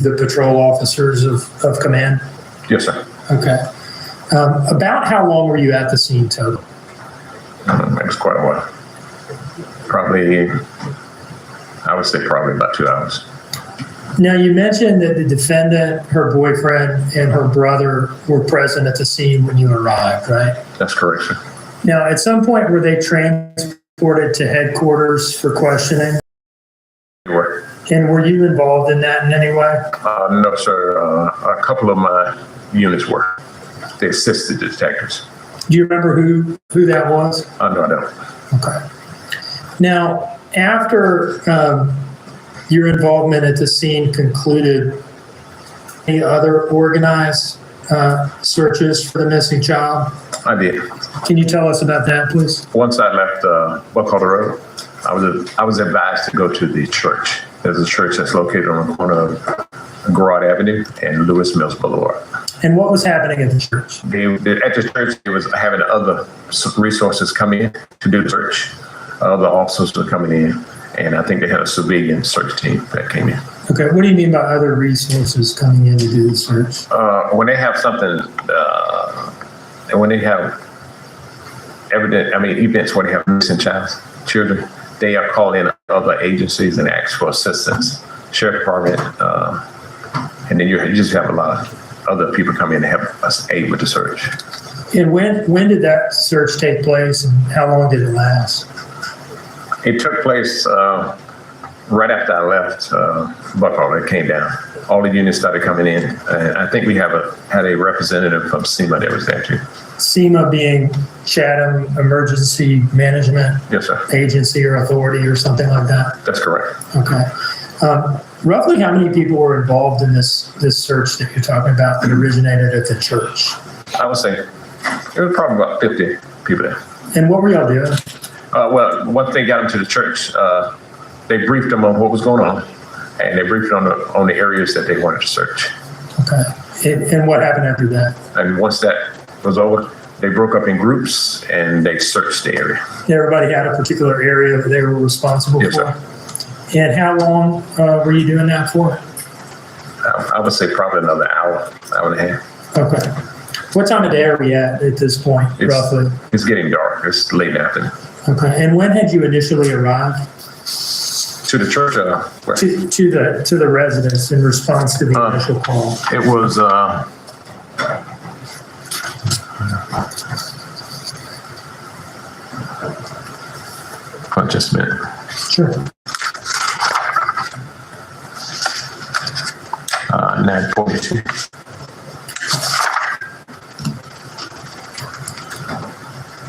the patrol officers of command? Yes, sir. Okay. About how long were you at the scene total? It was quite a while. Probably, I would say probably about 2 hours. Now, you mentioned that the defendant, her boyfriend, and her brother were present at the scene when you arrived, right? That's correct, sir. Now, at some point, were they transported to headquarters for questioning? They were. And were you involved in that in any way? No, sir. A couple of my units were. They assisted the detectives. Do you remember who that was? No, I don't. Okay. Now, after your involvement at the scene concluded, any other organized searches for the missing child? I did. Can you tell us about that, please? Once I left Buckhalter Road, I was advised to go to the church. There's a church that's located on the corner of Garrard Avenue and Lewis Mills Boulevard. And what was happening at the church? At the church, it was having other resources come in to do the search. Other officers were coming in, and I think they had a civilian search team that came in. Okay, what do you mean by other resources coming in to do the search? When they have something, and when they have events where they have missing children, they are calling in other agencies and ask for assistance. Sheriff Department, and then you just have a lot of other people come in to help us aid with the search. And when did that search take place, and how long did it last? It took place right after I left Buckhalter. It came down. All the units started coming in, and I think we had a representative from SEMA that was there too. SEMA being Chatham Emergency Management Yes, sir. Agency or Authority or something like that? That's correct. Okay. Roughly how many people were involved in this search that you're talking about that originated at the church? I would say it was probably about 50 people there. And what were y'all doing? Well, once they got them to the church, they briefed them on what was going on, and they briefed on the areas that they wanted to search. Okay. And what happened after that? And once that was over, they broke up in groups and they searched the area. Everybody had a particular area that they were responsible Yes, for? sir. And how long were you doing that for? I would say probably another hour and a half. Okay. What time of day are we at this point, roughly? It's getting dark. It's late afternoon. Okay. And when had you initially arrived? To the church, where? To the residence in response to the initial call. It was just a minute. Sure. 9:42.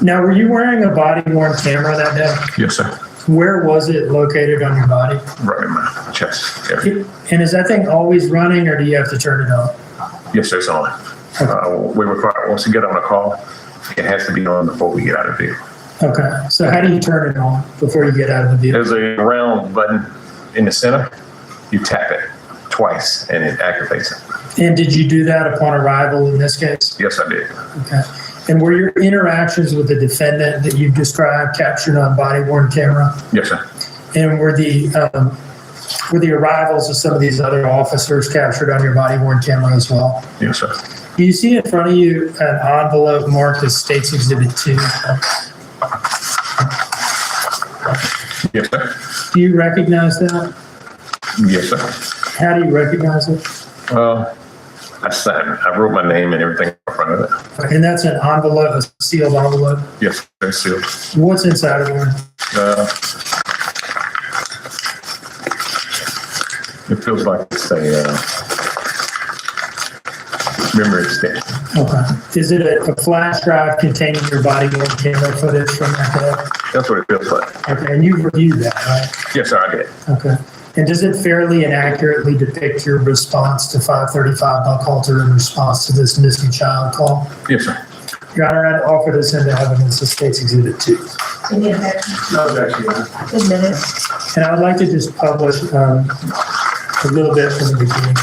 Now, were you wearing a body-worn camera that day? Yes, sir. Where was it located on your body? Right in my chest area. And is that thing always running, or do you have to turn it on? Yes, sir, it's on. We require, once you get on a call, it has to be on before we get out of the vehicle. Okay. So how do you turn it on before you get out of the vehicle? There's a round button in the center. You tap it twice and it activates it. And did you do that upon arrival in this case? Yes, I did. Okay. And were your interactions with the defendant that you've described captured on body-worn camera? Yes, sir. And were the arrivals of some of these other officers captured on your body-worn camera as well? Yes, sir. Do you see in front of you an envelope marked as States Exhibit 2? Yes, sir. Do you recognize that? Yes, sir. How do you recognize it? I signed. I wrote my name and everything in front of it. And that's an envelope, a sealed envelope. Yes, it's sealed. What's inside of there? It feels like it's a memory stick. Okay. Is it a flash drive containing your body-worn camera footage from that day? That's what it feels like. Okay, and you've reviewed that, right? Yes, sir, I did. Okay. And does it fairly and accurately depict your response to 535 Buckhalter in response to this missing child call? Yes, sir. Your Honor, I'd offer this into evidence as States Exhibit 2. No, it's actually not. Admitted. And I would like to just publish a little bit from the beginning.